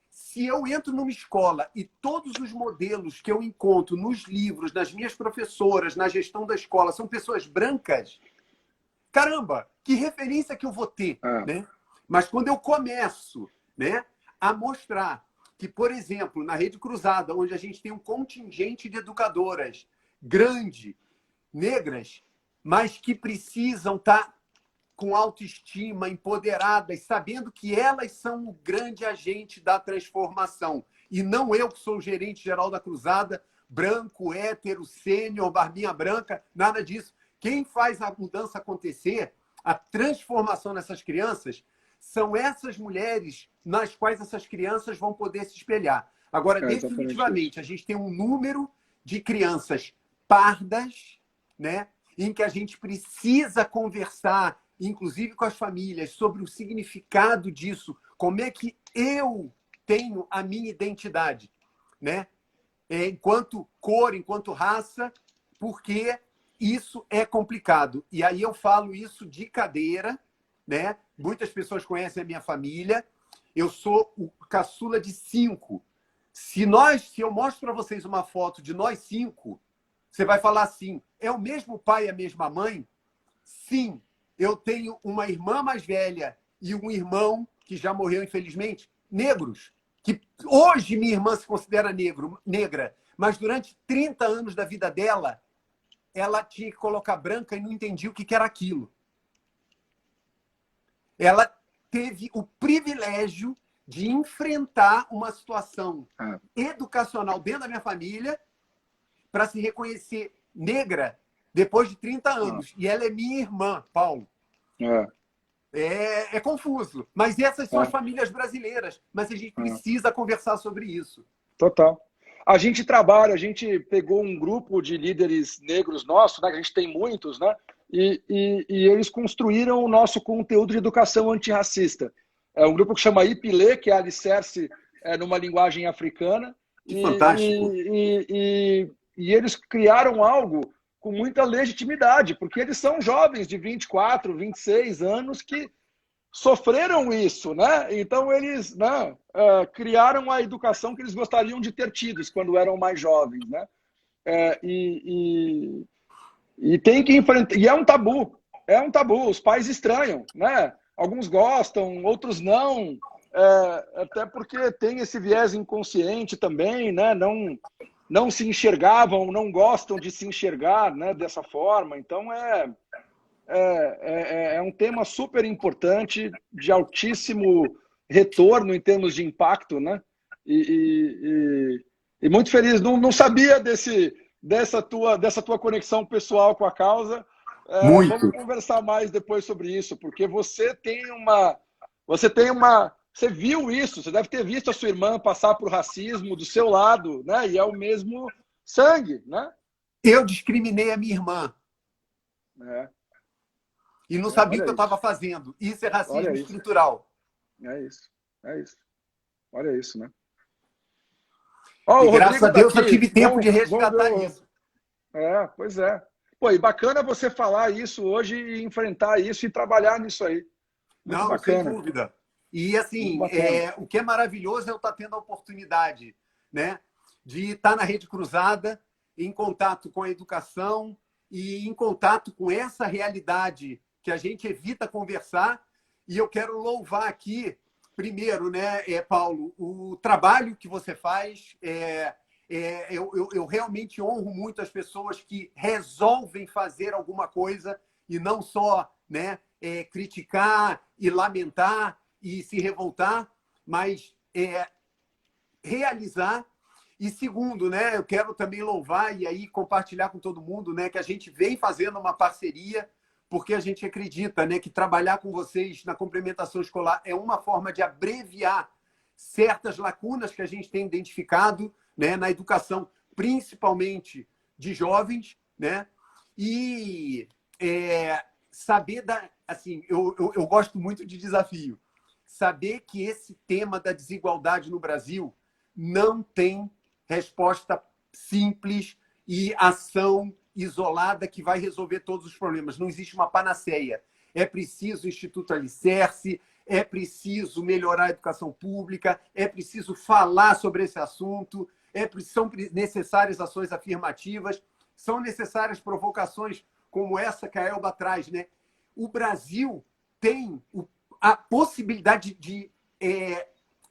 Se eu entro numa escola e todos os modelos que eu encontro nos livros, nas minhas professoras, na gestão da escola, são pessoas brancas, caramba, que referência que eu vou ter, né? Mas quando eu começo, né, a mostrar que, por exemplo, na Rede Cruzada, onde a gente tem um contingente de educadoras grande, negras, mas que precisam estar com autoestima, empoderadas, sabendo que elas são o grande agente da transformação. E não eu, que sou o gerente geral da Cruzada, branco, hétero, sênior, barbinha branca, nada disso. Quem faz a mudança acontecer, a transformação nessas crianças, são essas mulheres nas quais essas crianças vão poder se espelhar. Agora, definitivamente, a gente tem um número de crianças pardas, né, em que a gente precisa conversar, inclusive com as famílias, sobre o significado disso, como é que eu tenho a minha identidade, né? Enquanto cor, enquanto raça, porque isso é complicado. E aí eu falo isso de cadeira, né? Muitas pessoas conhecem a minha família. Eu sou o caçula de 5. Se eu mostro para vocês uma foto de nós 5, você vai falar assim, é o mesmo pai e a mesma mãe? Sim. Eu tenho uma irmã mais velha e um irmão que já morreu, infelizmente, negros. Que hoje minha irmã se considera negra, mas durante 30 anos da vida dela, ela tinha que colocar branca e não entendia o que era aquilo. Ela teve o privilégio de enfrentar uma situação educacional dentro da minha família para se reconhecer negra depois de 30 anos. E ela é minha irmã, Paulo. É confuso. Mas essas são as famílias brasileiras. Mas a gente precisa conversar sobre isso. Total. A gente pegou um grupo de líderes negros nossos, né, que a gente tem muitos, né, e eles construíram o nosso conteúdo de educação antirracista. É um grupo que chama IPLE, que é alicerce numa linguagem africana. Que fantástico. E eles criaram algo com muita legitimidade, porque eles são jovens de 24, 26 anos que sofreram isso, né? Então eles, né, criaram a educação que eles gostariam de ter tido quando eram mais jovens, né? E tem que enfrentar. E é um tabu. Os pais estranham, né? Alguns gostam, outros não. Até porque tem esse viés inconsciente também, né? Não se enxergavam, não gostam de se enxergar, né, dessa forma. Então é um tema super importante, de altíssimo retorno em termos de impacto, né? E muito feliz. Não sabia dessa tua conexão pessoal com a causa. Vamos conversar mais depois sobre isso, porque você viu isso, você deve ter visto a sua irmã passar por racismo do seu lado, né? E é o mesmo sangue, né? Eu discriminei a minha irmã. E não sabia o que eu estava fazendo. Isso é racismo estrutural. É isso. Olha isso, né? E graças a Deus eu tive tempo de resgatar isso. Pois é. Pô, e bacana você falar isso hoje e enfrentar isso e trabalhar nisso aí. Muito bacana. Sem dúvida. E assim, o que é maravilhoso é eu estar tendo a oportunidade, né, de estar na Rede Cruzada, em contato com a educação e em contato com essa realidade que a gente evita conversar, E eu quero louvar aqui, primeiro, né, Paulo, o trabalho que você faz. Eu realmente honro muito as pessoas que resolvem fazer alguma coisa e não só, né, criticar e lamentar e se revoltar, mas realizar. E segundo, né, eu quero também louvar e aí compartilhar com todo mundo, né, que a gente vem fazendo uma parceria, porque a gente acredita, né, que trabalhar com vocês na complementação escolar é uma forma de abreviar certas lacunas que a gente tem identificado, né, na educação, principalmente de jovens, né? E saber assim, eu gosto muito de desafio. Saber que esse tema da desigualdade no Brasil não tem resposta simples e ação isolada que vai resolver todos os problemas. Não existe uma panaceia. É preciso o Instituto Alicerce, é preciso melhorar a educação pública, é preciso falar sobre esse assunto, são necessárias ações afirmativas, são necessárias provocações como essa que a Elba traz, né? O Brasil tem a possibilidade de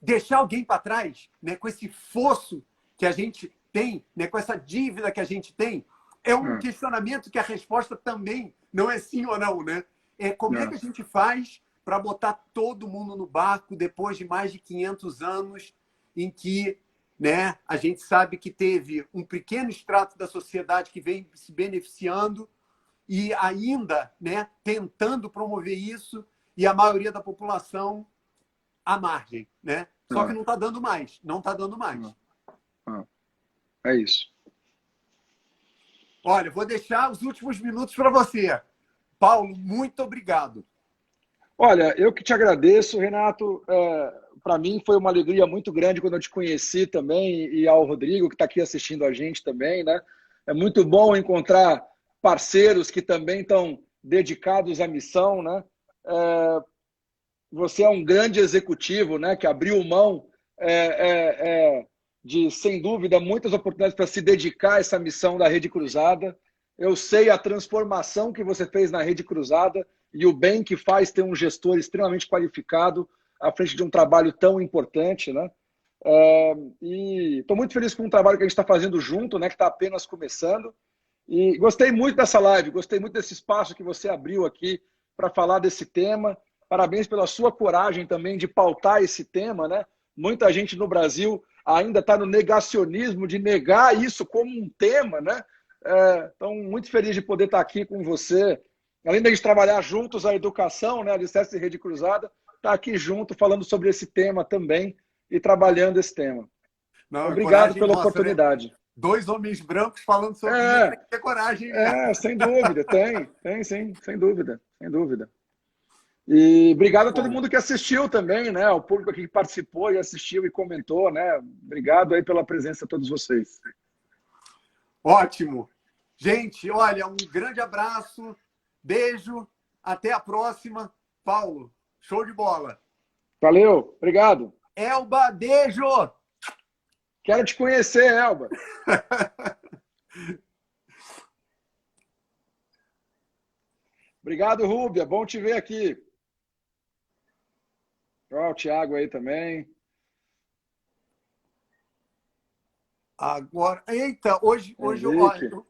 deixar alguém para trás, né? Com esse fosso que a gente tem, né? Com essa dívida que a gente tem. É um questionamento que a resposta também não é sim ou não, né? Como é que a gente faz para botar todo mundo no barco depois de mais de 500 anos em que, né, a gente sabe que teve um pequeno extrato da sociedade que vem se beneficiando e ainda, né, tentando promover isso e a maioria da população à margem, né? Só que não está dando mais, não está dando mais. É isso. Olha, vou deixar os últimos minutos para você. Paulo, muito obrigado. Olha, eu que te agradeço, Renato. Para mim foi uma alegria muito grande quando eu te conheci também, e ao Rodrigo, que está aqui assistindo a gente também, né? É muito bom encontrar parceiros que também estão dedicados à missão, né? Você é um grande executivo, né? Que abriu mão de, sem dúvida, muitas oportunidades para se dedicar a essa missão da Rede Cruzada. Eu sei a transformação que você fez na Rede Cruzada e o bem que faz ter um gestor extremamente qualificado à frente de um trabalho tão importante, né? E estou muito feliz com o trabalho que a gente está fazendo junto, né? Que está apenas começando. E gostei muito dessa live, gostei muito desse espaço que você abriu aqui para falar desse tema. Parabéns pela sua coragem também de pautar esse tema, né? Muita gente no Brasil ainda está no negacionismo de negar isso como um tema, né? Então, muito feliz de poder estar aqui com você. Além de a gente trabalhar juntos a educação, né? Alicerce e Rede Cruzada, estar aqui junto falando sobre esse tema também e trabalhando esse tema. Não, obrigado pela oportunidade. Né? 2 homens brancos falando sobre isso, tem que ter coragem. Né? Sem dúvida, tem sim, sem dúvida, sem dúvida. E obrigado a todo mundo que assistiu também, né? O público aqui que participou e assistiu e comentou, né? Obrigado aí pela presença de todos vocês. Ótimo. Gente, olha, um grande abraço, beijo, até a próxima. Paulo, show de bola. Valeu, obrigado. Elba, beijo! Quero te conhecer, Elba. Obrigado, Rúbia. Bom te ver aqui. Ó, o Thiago aí também. Agora, eita, hoje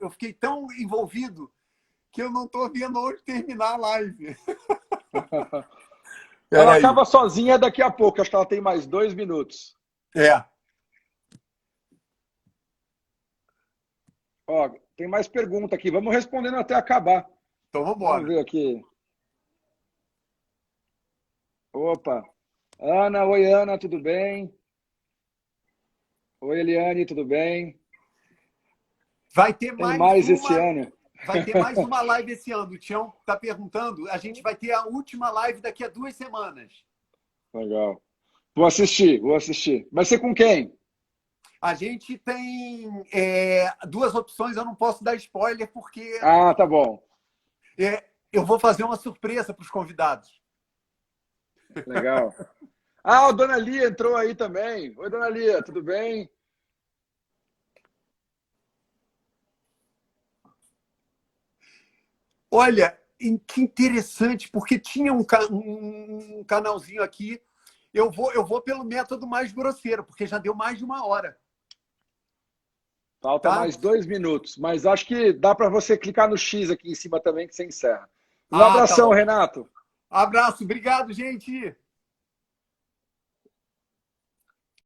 eu fiquei tão envolvido que eu não estou vendo hoje terminar a live. Ela acaba sozinha daqui a pouco, acho que ela tem mais 2 minutos. Ó, tem mais pergunta aqui, vamos respondendo até acabar. Então vamos embora. Vamos ver aqui. Opa. Ana, oi Ana, tudo bem? Oi Eliane, tudo bem? Vai ter mais esse ano. Vai ter mais uma live esse ano. O Tião está perguntando. A gente vai ter a última live daqui a 2 semanas. Legal. Vou assistir. Vai ser com quem? A gente tem 2 opções. Eu não posso dar spoiler porque... Ah, tá bom. Eu vou fazer uma surpresa para os convidados. Legal. Ah, a Dona Lia entrou aí também. Oi, Dona Lia, tudo bem? Olha, Que interessante, porque tinha um canalzinho aqui. Eu vou pelo método mais grosseiro, porque já deu mais de 1 hora. Falta Tá? mais 2 minutos, mas acho que dá para você clicar no X aqui em cima também que você encerra. Um Ah, tá abração, bom. Renato. Abraço, obrigado, gente.